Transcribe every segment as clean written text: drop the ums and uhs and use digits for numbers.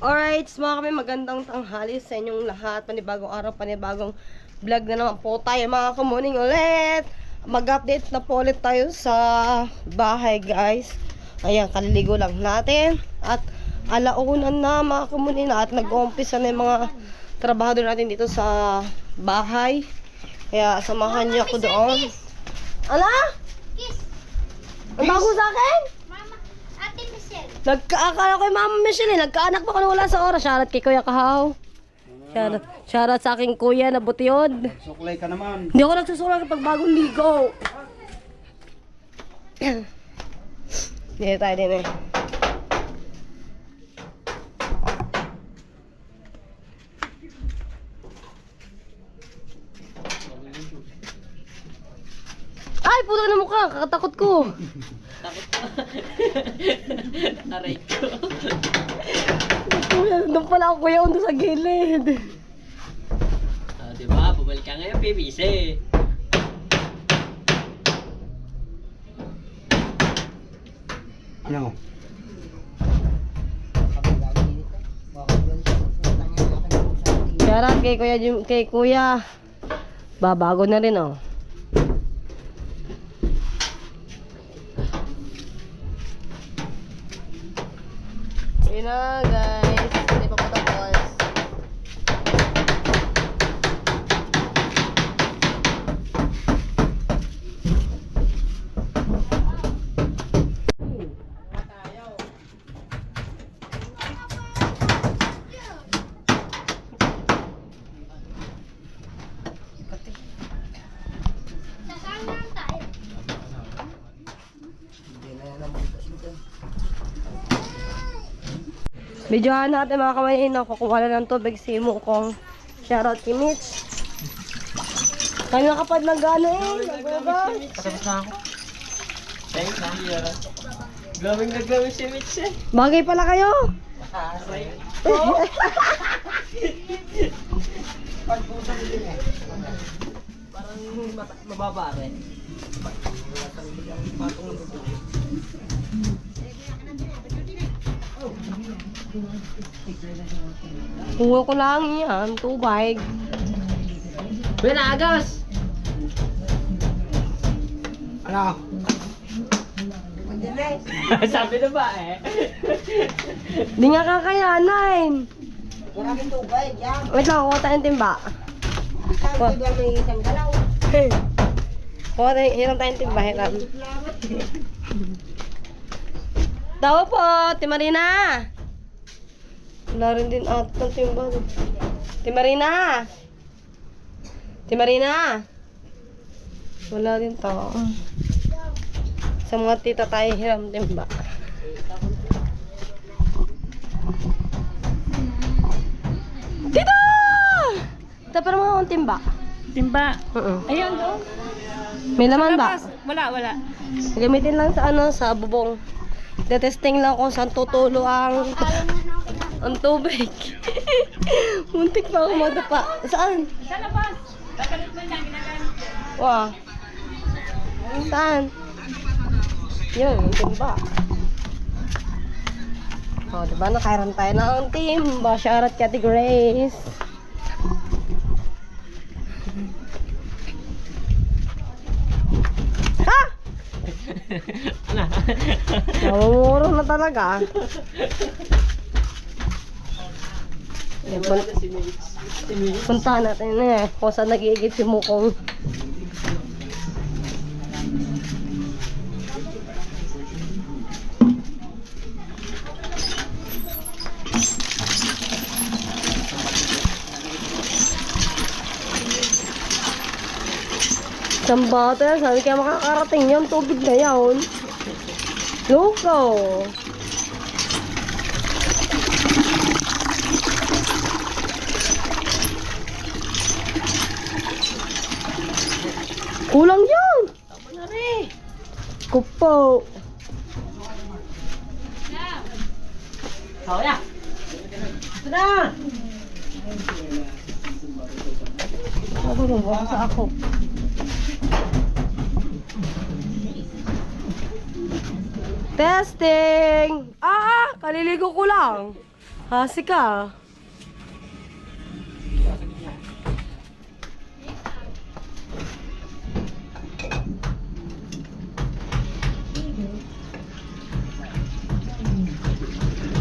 Alright, mga kami, magandang tanghali sa inyong lahat. Panibagong araw, panibagong vlog na naman po tayo mga kamuning ulit. Mag-update na po ulit tayo sa bahay guys. Ayan, kaliligo lang natin. At alaunan na mga kamuning na at nag-uumpisa na yung mga trabahador natin dito sa bahay. Kaya samahan niyo ako doon. Ala? Ang bago sa akin? Ate Michelle. Nagkaakala ko yung Mama Michelle eh. Nagkaanak pa ko na wala sa oras. Shoutout kay Kuya Kahaw. Shoutout sa aking kuya na butiyod. Suklay ka naman. Hindi ako nagsusulat kapag bagong ligo. Dito tayo din eh. Ay, puto na mukha. Kakatakot ko. Aray ko. Doon pala ako kuya undo sa gilid. Diba? Bumalik ka ngayon, PBC. Ano? Shoutout kay kuya. Babago na rin oh. Yun na guys, hindi pa po tapos. Saan lang tayo? Videohan natin mga kamayin na kukuha na ng tubig si Mukong. Shoutout kay Mitch. Kanya kapag nag-ano eh, nag-ugas. Tapos na ako. Thanks, Nandiyo. Glowing na glowing si Mitch eh. Bagay pala kayo. Aray. Parang mababa rin. Kuha ko lang yan, tubig. Uy, naagas! Ano? Sabi na ba eh? Di nga kakayanin. Maraming tubig, yan. Wait lang, kuha tayong timba. Saan tubig may isang galaw? Kuha tayong, hiram tayong timba, hiram. Tao po, Timarina. Wala rin din ata ng timba. Timarina. Timarina. Wala din tao. Sa mga tita tayo hiram timba. Tita! Tapos mo ang timba. Timba. Oo. Ayun doon. May laman ba? Wala. Gamitin lang sa ano, sa bubong. Detesting lang kung saan tutulo ang tubig. Muntik pa ako madapa. Saan? Sa labas. Kakalit mo niya, ginagawa. Wow. Saan? Yun, yung timba. O, diba? Nakairan tayo ng timba. Shoutout Kati Grace. Ha! Ano? Namumuro na talaga. Si Mitch. Si Mitch. Puntahan natin na kung saan nag-iigit si Mukong. Isang bato yan, sabi kaya makakarating yun, tubig na yun. Loko! Kulang yun! Tama na rin. Kupo! Kaya. Ito na! Baka sa ako. Testing! Kaliligo ko lang. Hasi ka.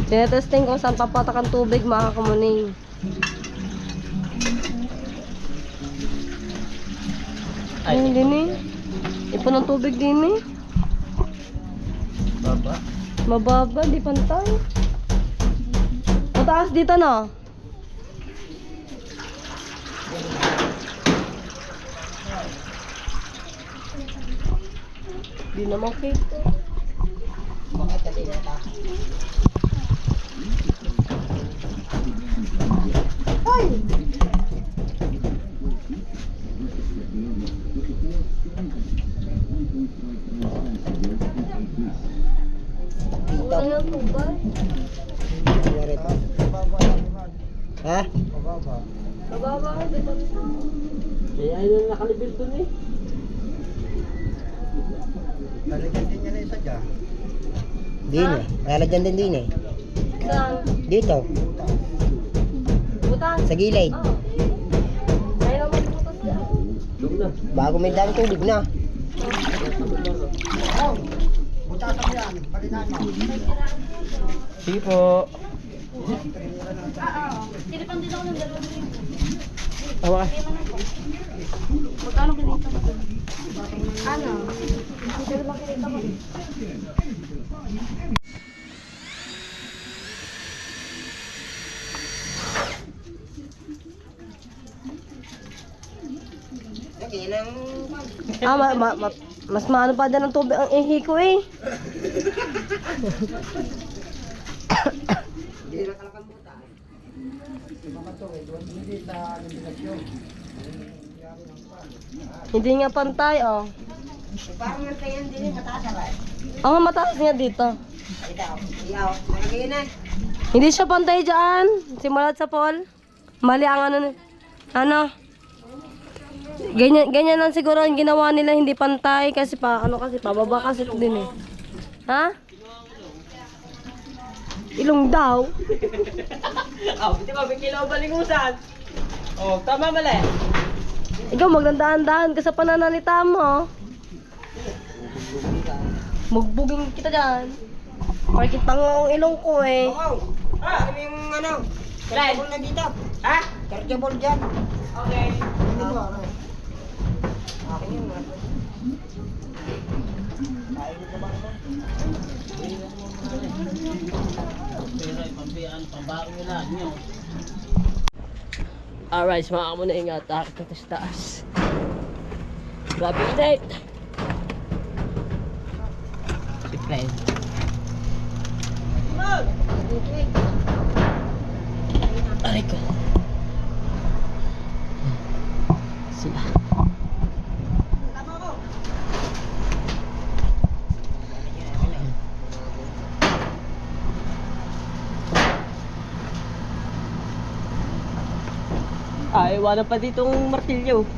Tinetesting ko saan papatak ang tubig, mga kamuning. Ayun din eh. Ipon ng tubig din eh. Baba. Mababa, di pantay. Mataas dito na. Di naman kita. Bakit dali na ta? Wala na tubig. Yari pa. Ha? Mababa, di pantay. Eh, ayun na nakalibil dun eh. Lalagyan din niya na isa dyan. Din eh. Lalagyan din eh. Saan? Dito. Butas. Sa gilid. Oh. Ayaw naman butas dyan. Doon na. Bago may dami tubig na. Butasan mo yan. Palitan mo. Sige po. Tinipan din ako ng 2,000. Awa ka. Magkano kinita mo? Ano? Sige lang. Mas maano pa din ang tubig ang ihi ko eh. Hindi na kalakang buta. Hindi nga pantay oh. Parang nga yan din. Mataas ba? Ang mataas nga dito. Ito. Iyaw. Malagay na. Hindi siya pantay dyan. Simulat sa Paul. Mali ang ano. Ano? Ganyan lang siguro ang ginawa nila, hindi pantay kasi pababa kasi din eh. Ha? Ilong daw. Oh, hindi ba bikilaw balingusan? Oh, tama mali. Ikaw magdandaan-dahan ka sa pananalita mo. Mugbugin kita dyan. Parkit pang ang ilong ko eh. Wow. Ano mo yung ano? Cartable na dito. Ha? Cartable dyan. Okay. Akin yun. Kain mo ba ito? Alright, mga kamo na ingat. Takot na taas. Grabe init. Sipray. Aray ko. Sila. Ay, wala pa ditong martilyo.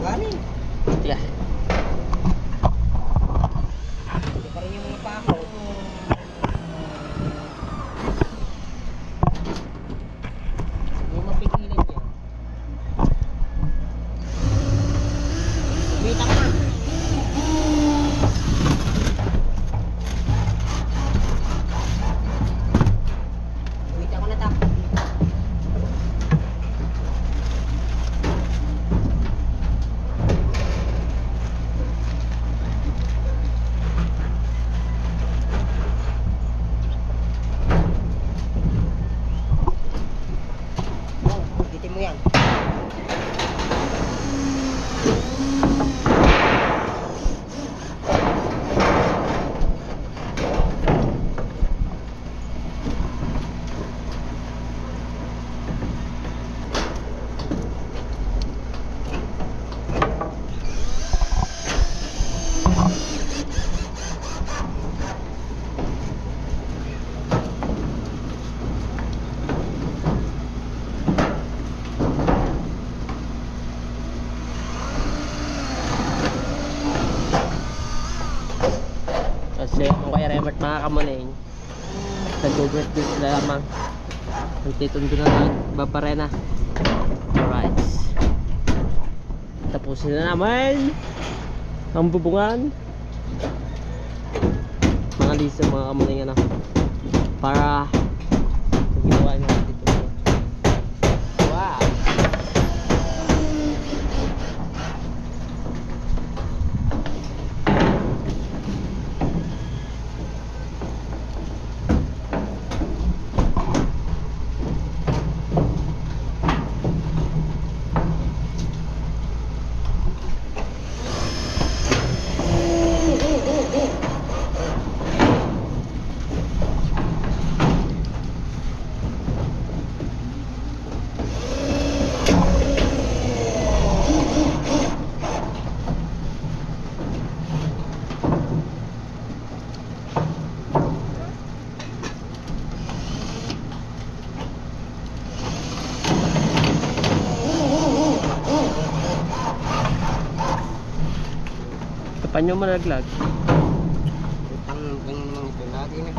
Gani. Yeah. Hindi pa rin yung mga pako. Hindi mapigilan niya. Kumita ka na. Kumita ko na ta. Gitin mo yan. Kasi kung kaya Remert mga kamuning, nag-birthday sila lamang. Nagtitundo na nagbabarena. Alright. Tapusin na naman ang bubungan. Mga liso, mga kamuning ano. Para ginawa nyo natin ito. Wow! Kapan nyo malaglag? Utang ganyan naman ito lagi na.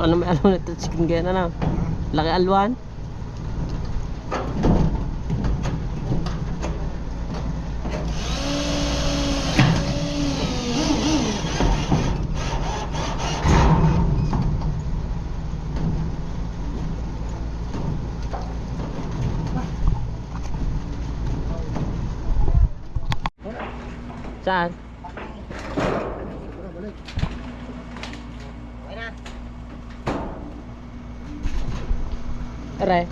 Ano may alam na ito chicken kaya na laki alwan. Saan? Aray.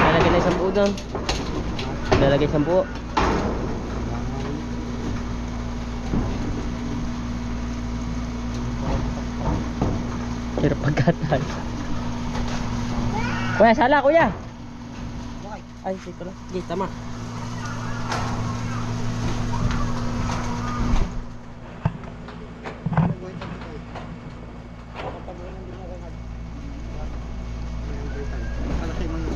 Lalagay na isang buo doon. Lalagay isang buo. Hirap pagkatan. Kuya, sala kuya. Ay, dito lang. Sige, tama. Palaki mo na.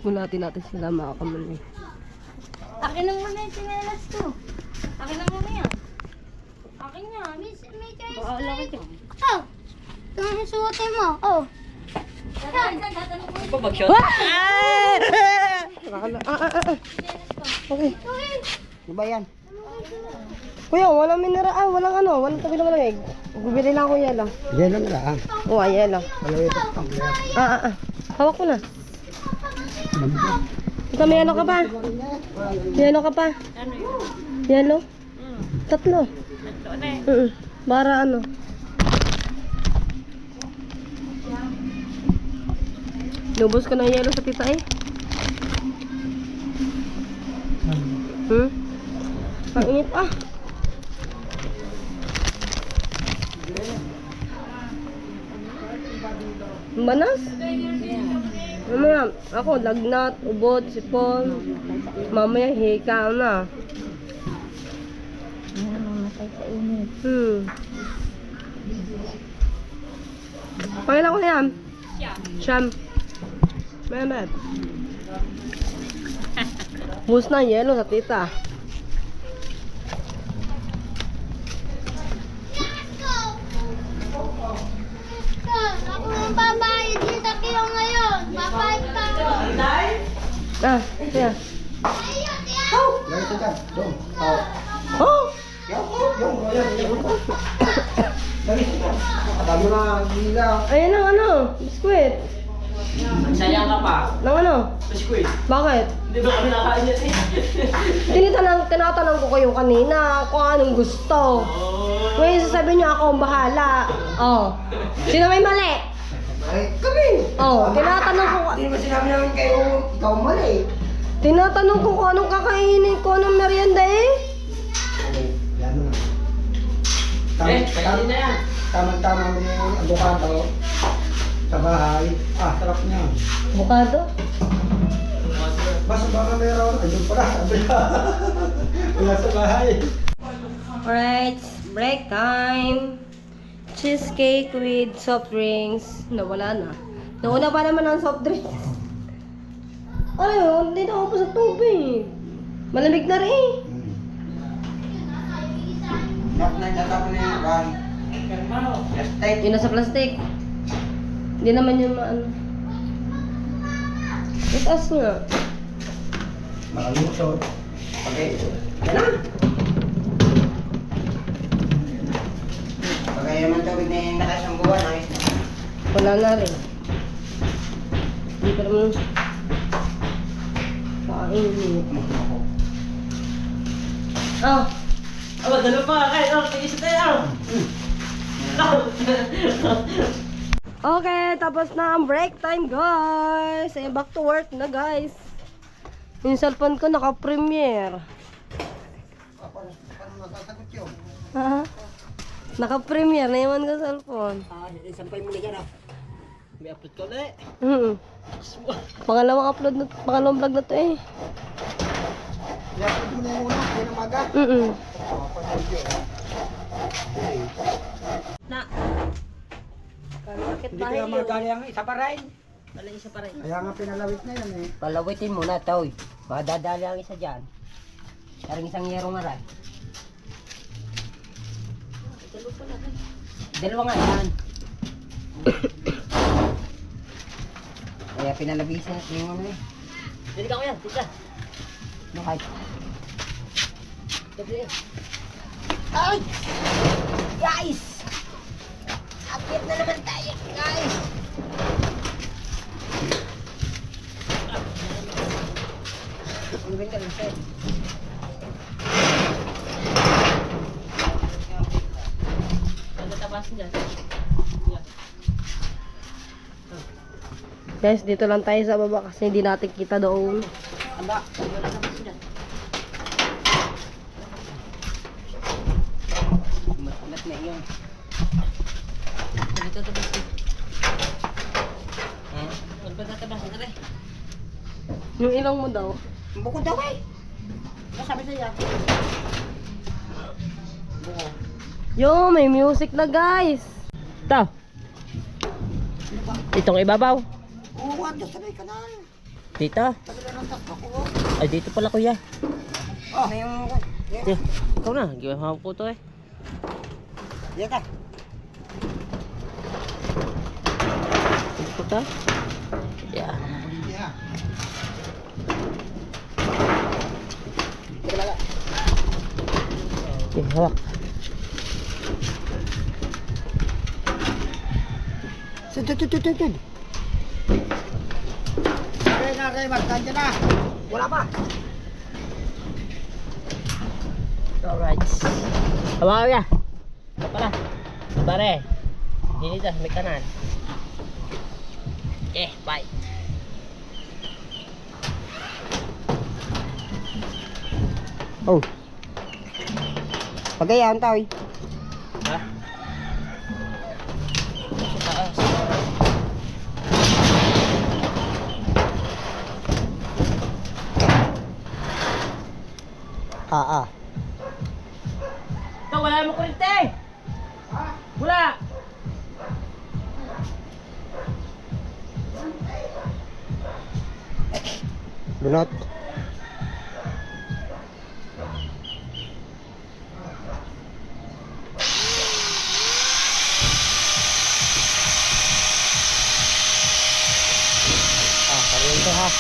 Unatin natin sila mga kamuning. Akin na muna yung sinelas ko. Akin na muna yan. Akin nga. May choice Oo, na laki ito. dyan. Oh! Ito nga yung suotin mo. Oh! Pag-shot. Okay. Di ba yan? Kuya, walang mineral, walang ano, walang tabi na malamig. Bibili lang ako yelo. Yan lang lang. Oo, yelo. Hawak ko na. Ikaw, may yelo ka pa? Yelo ka pa? Ano yun? Yelo? Tatlo. Ito na eh. Para ano? Lubos ka ng yelo sa tita eh. Ang init ah. Manas? Mamaya, ako lagnat, ubod, sipon. Mamaya hika na. Pangilan ko na yan? Siyam. Mehmet. Bus na yelo sa tita. Ah, kaya. Lagi ka dyan. Doon. Oh. Oh! Yung. Lagi ka dyan. Dami na gila. Ayan ang ano, biskwit. Sayang ka pa. Nang ano? Biskuit. Bakit? Hindi ba kami nakain yan eh? Tinatanong ko kayo kanina kung anong gusto. Ngayon sasabihin niyo ako ang bahala. Oh. Sino may mali? Ay, kami. Oh, tinatanong ko. Hindi naman sinabi namin kayo, ikaw mali. Tinatanong ko kung anong kakainin ko, anong merienda eh. Okay, yan na. Pwede na yan. Tama-tama mo yung abukado sa bahay. Ah, sarap niya. Bukado? Basta baka meron. Ayun pala, sabi na. Wala sa bahay. Alright, break time. Cheesecake with soft drinks. Nawala na. Nauna pa naman ang soft drinks. Ayun, hindi na ako sa tubig. Malamig na rin. Natapon na yung bahay. Plastic. Yun nasa plastic. Hindi naman yun maano. Itaas nga. Makalusot. Okay. Yan na. Pagkaya naman tubig na yung nakasang buwan, ayos na. Wala na rin. Hindi ko naman kainin. Ah! Aba, dalo pa. Ay, tigis tayo. Okay, tapos na ang break time, guys. Eh, back to work na, guys. Yung cellphone ko naka-premiere. Paano masasagot yun? Ha? Naka-premiere na yung ko cellphone. Sampay mo na yan ah. May upload ko na eh. Pangalawang vlog na to eh. I-upload mo na yung una, yan ang maga. Na. Bakit Hindi ko na magali ang isa pa rin. Wala isa pa rin. Kaya nga pinalawit na yan eh. Palawitin mo na, Toy. Madadali ang isa dyan. Parang isang yero nga rin. Dalawa nga yan. Kaya pinalabisan yung ano eh. Dili ka ko yan. Tita. Bakit? Dali. Ay! Guys! Akit na naman tayo, guys! Ano ba yung kalinsin? Nagtatapasin dyan. Guys, dito lang tayo sa baba kasi hindi natin kita doon. Aba, wala tapasin dyan. Makulat na iyon. Dito tapasin. Ano ba tatapasin na rin? Yung ilong mo daw. Bukod daw eh! Masabi sa'yo. Yo, may music na guys. Ito. Itong ibabaw. Oo, ando, sabay ka na. Dito. Tagal na ng takbo ko. Ay, dito pala kuya. Ah, may yung... Yeah. Ikaw na. Giwahawak ko to eh. Yan ka. Ito ta. Yeah. Yeah. Okay, hawak. Sud. Ray, magkanya na. Wala pa. Alright. Hawakan ka. Ito pala. Pare. Dito, may kanan. Okay, bye. Oh. Pagayan, Toy. Ha? Sa taas. Ah. Ito, wala mo kuryente! Wala! Bunot. Kuryente ha.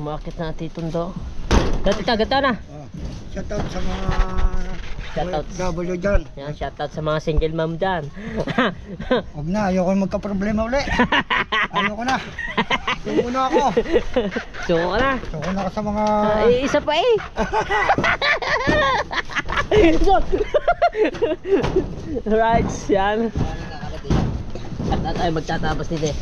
umakit na titundo. Dati tagad na. Shoutout sa mga Shoutout. W dyan. Yan, shoutout sa mga single mom dyan. Huwag na, ayoko magka-problema uli. Ayoko na. Suko na ako. Suko ka na. Suko na ako sa mga... Isa pa eh. Right, yan. At tayo magtatapos nito eh.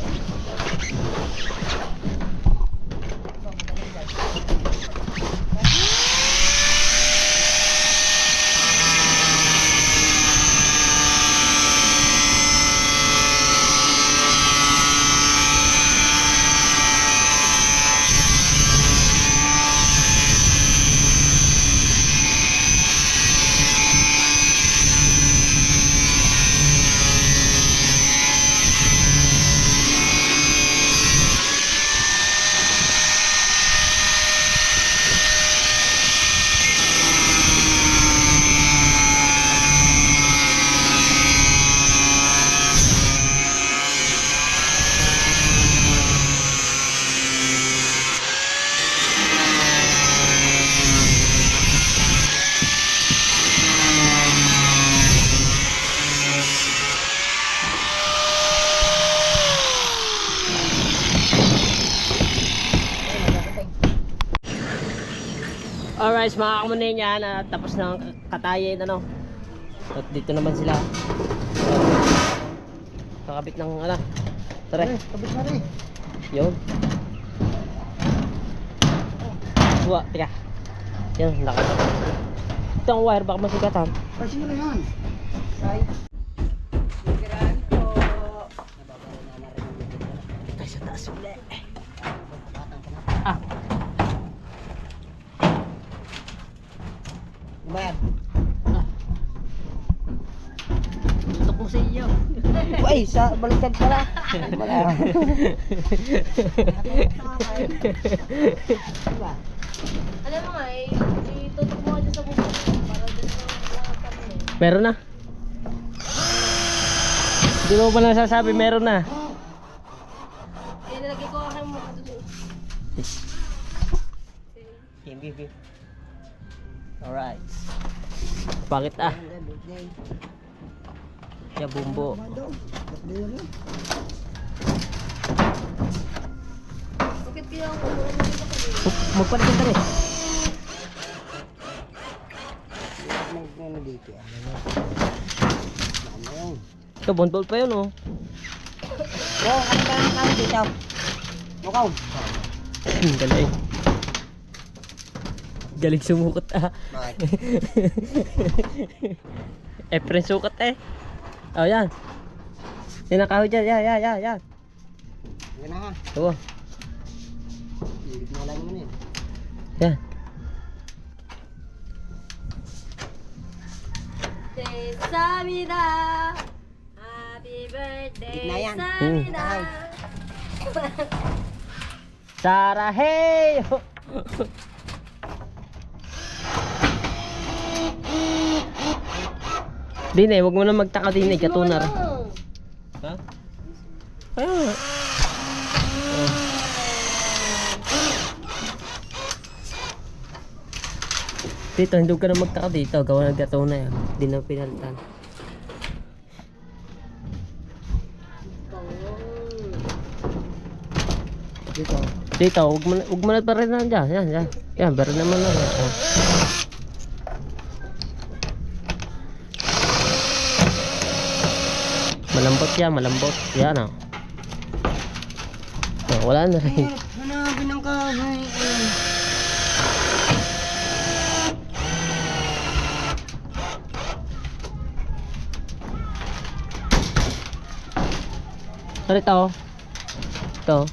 Alright, mga kamunin yan, tapos ng katayin ano. At dito naman sila. Kakabit ng ano. Tara. Kabit na rin. Yun. Buwa, teka. Yun, nakabit. Ito ang wire, baka masugatan. Kasi mo na yan. Ay, sa taas ulit. Ah. Bayad. Tutok mo sa iyo. Ay, sa baliktad pala. Alam mo nga eh, itutok mo ka dyan sa bubong para dyan sa mga kami. Meron na. Hindi mo pa nasasabi, meron na. Eh, nilagay ko aking mukha doon. Game. Alright. Bakit ah? Ya bumbo. Bakit kaya ang umulan mo dito kasi? Magpalit ka rin. Ano dito? Ito, bondol pa yun oh. Oh, ano ba ang kami dito? Mukaw. Galing. Galing sumukot ah. Efren sukat eh. Oh yan. Yan ang kahoy dyan. Yan. Yan na ha. Oo. Ibig mo lang yun. Yan. Samida, happy birthday, Gitna yan. Samida. Sarah, hey! Dine, wag mo na magtaka din eh, katunar. Ha? Ayun. Dito, hindi ka na magtaka dito. Gawa ng gato na yan. Hindi na pinalitan. Dito, wag mo na pa rin na dyan. Yan. Yan, pero naman na. Oh. Malambot yan, malambot. Yan oh. Oh, wala na rin. Hanapin ang kahoy. Ano ito? Ito.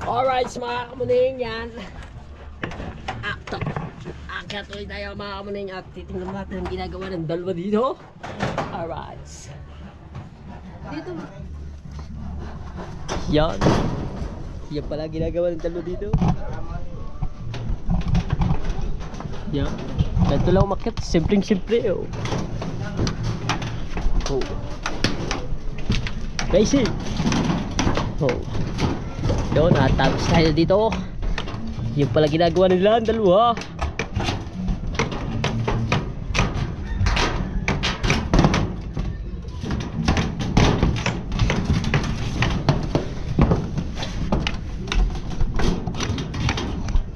Alright, mga kamuning, yan. Akyat ulit tayo mga kamuning at titingnan natin ang ginagawa ng dalawa dito. Alright. Dito. Yan. Yan pala ginagawa ng dalawa dito. Yan. Ganito lang umakyat. Simpleng-simple oh. Oh. Basic. Oh. Doon, tapos tayo dito. Yung pala ginagawa nila ang dalawa.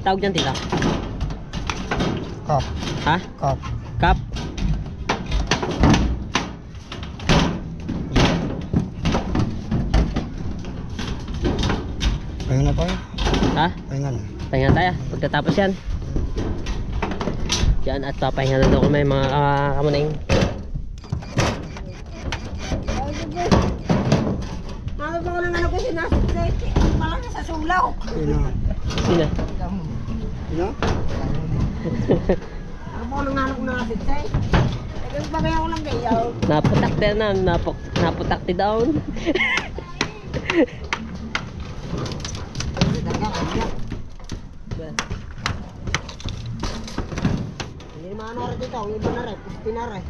Tawag dyan tila. Kap. Ha? Kap. Cup? Pahinga na tayo. Ha? Pahinga na. Pahinga tayo. Pagkatapos yan. Yan at papahinga na daw kami mga kamuning. Ano ba ko nang ano ko sinasit? Pala na sa sulaw. Sino? Sino? Sino? Ano ba ko nang ano ko nasit? Naging bagay ako ng gayaw. Naputakti na. Naputakti down. Hindi naman ano rin dito. Ang iba na rin. Pusti na rin.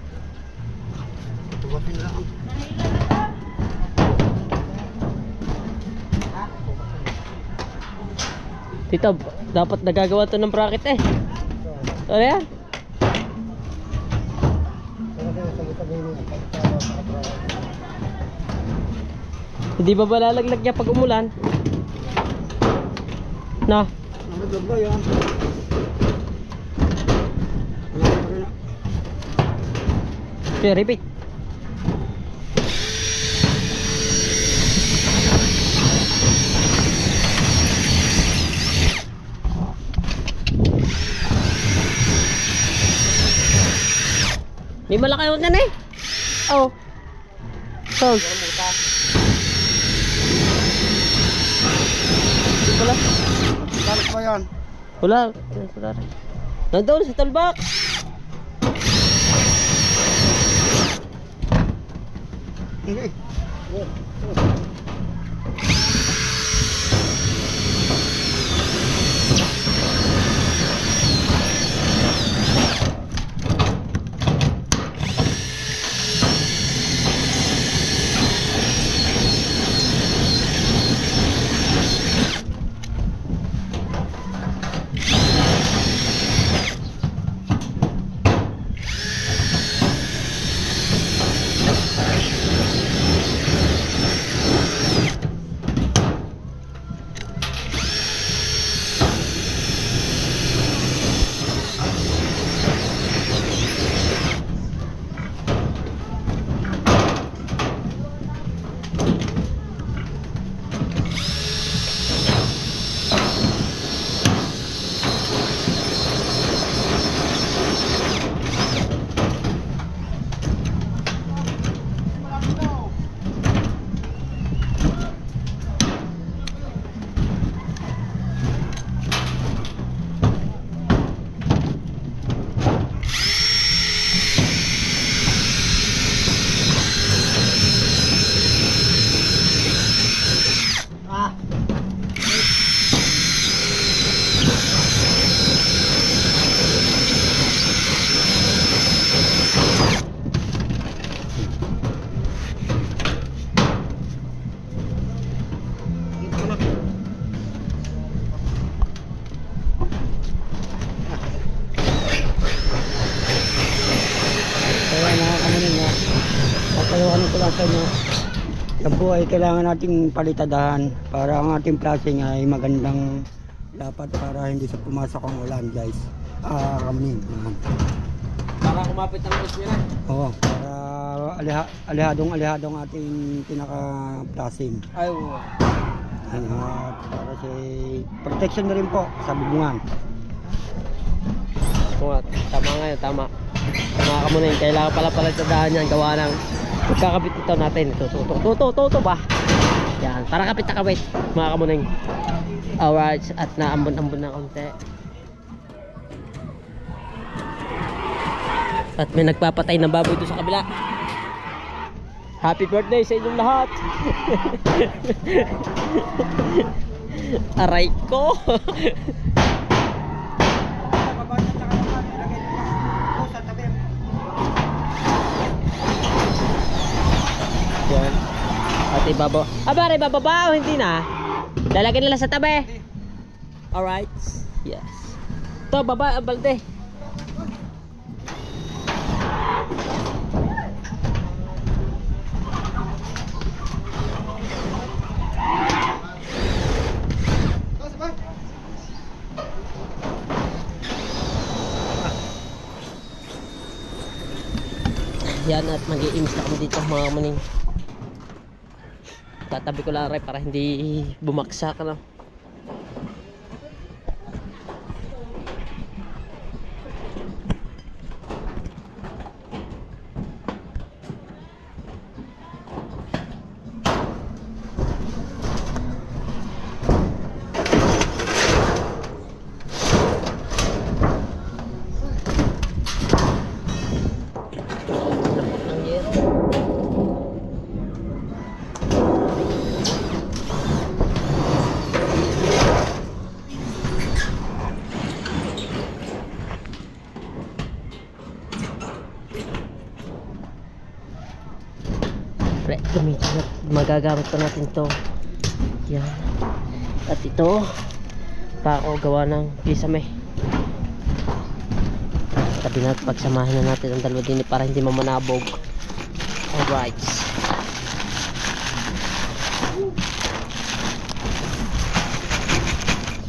Tuwasin lang. Tito, dapat nagagawa to ng bracket eh. Ano yan? Hindi ba lalaglag niya pag umulan? Na? Nalaglag ba yan? Okay, repeat. May malaki yung nan eh. Oh. So. Wala. Galit ba yan? Wala. Wala rin. Nandoon sa talbak. Hindi. Papayuhan ko lang sa inyo. Yan po ay kailangan nating palitadahan para ang ating flashing ay magandang dapat para hindi sa pumasok ang ulan, guys. Kami. Para kumapit ang bus nila. Oo, para alihadong ating pinaka-flashing. Ay, wow. Para sa protection na rin po sa bubungan. Tama nga yun, tama. Mga kamunin, kailangan pala tadahan yan. Gawa ng pagkakabit ito natin. Ito ba? Yan, para kapit na kapit mga kamuning. Alright, at naambon-ambon na konti. At may nagpapatay ng baboy doon sa kabila. Happy birthday sa inyong lahat. Aray ko. Yan. At ibabaw. Abare, bababa o hindi na? Lalagyan nila sa tabi. Alright. Yes. Ito, baba, balde. Yan, at mag-i-ims na kami dito mga maning. Tatabi ko lang rin para hindi bumaksak no? Magagamit pa natin to. Yan. At ito pa ako gawa ng kisame. Sabi natin pagsamahin na natin ang dalawa din para hindi mamanabog. Alright.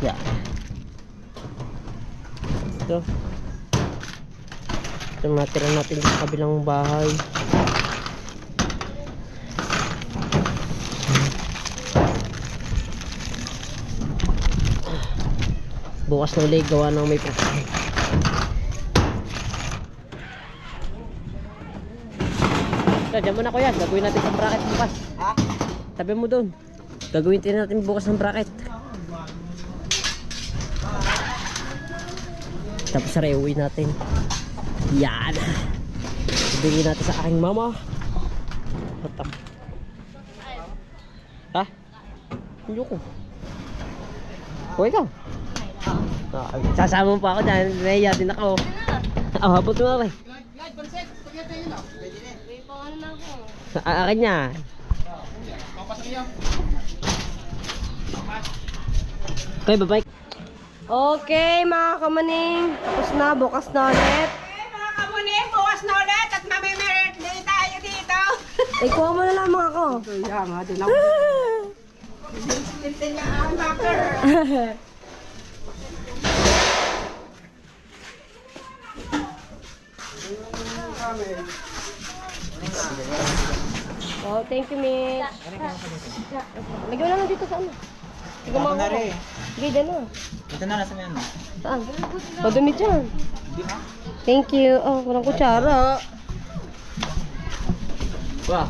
Yan. Ito. Ito natira natin sa kabilang bahay. Bukas na ulit gawa ng may pagkain. So, dyan muna kuya, gagawin natin sa bracket bukas. Ha? Tabi mo doon. Gagawin din natin bukas ng bracket. Tapos sarayuin natin. Yan. Ibigay natin sa aking mama. Ha? Hindi ko. O ikaw. Sasama mo pa ako dyan. Naiya din ako. Habot mo ako eh. Akin niya. Okay, bye-bye. Okay, mga kamaning. Tapos na, bukas na ulit. Mga kamunin, bukas na ulit at mamimirthday tayo dito. Ay, kuha mo na lamang ako. Kaya nga, din ako. Sintin niya ang backer. Oh, thank you, Mitch. Lagyan mo na lang dito sa ano. Sige, mga ako. Sige, dyan na. Ito na, nasa yan. Saan? Padumi dyan. Thank you. Oh, walang kutsara. Wow.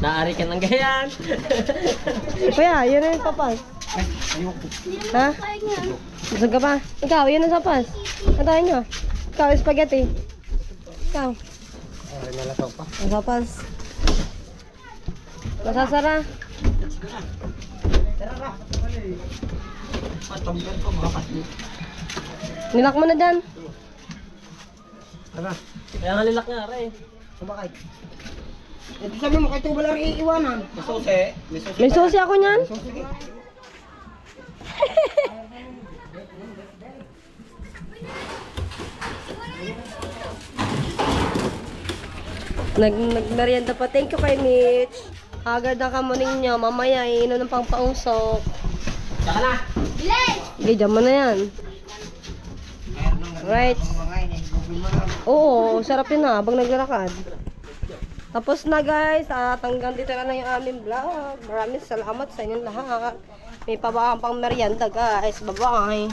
Naari ka ng gayan. Kuya, yun na yung papas. Ha? Gusto ka pa? Ikaw, yun ang sapas. Antayin nyo. Ikaw, spaghetti. Ikaw. Ang sapas. Masasara. Nilak mo na dyan. Kaya nga lilak nga rin. Sumakay. Ito sabi mo, kahit wala rin iiwanan. May susi ako niyan. Nagmerienda pa. Thank you kay Mitch. Agad na kamuning niya. Mamaya, iinom ng pangpausok. Saka na. Okay, dyan mo na yan. Right. Oo, sarap yun na habang naglalakad. Tapos na guys, at hanggang dito na yung aming vlog. Maraming salamat sa inyong lahat. May pabakang pang merienda guys. Bye-bye.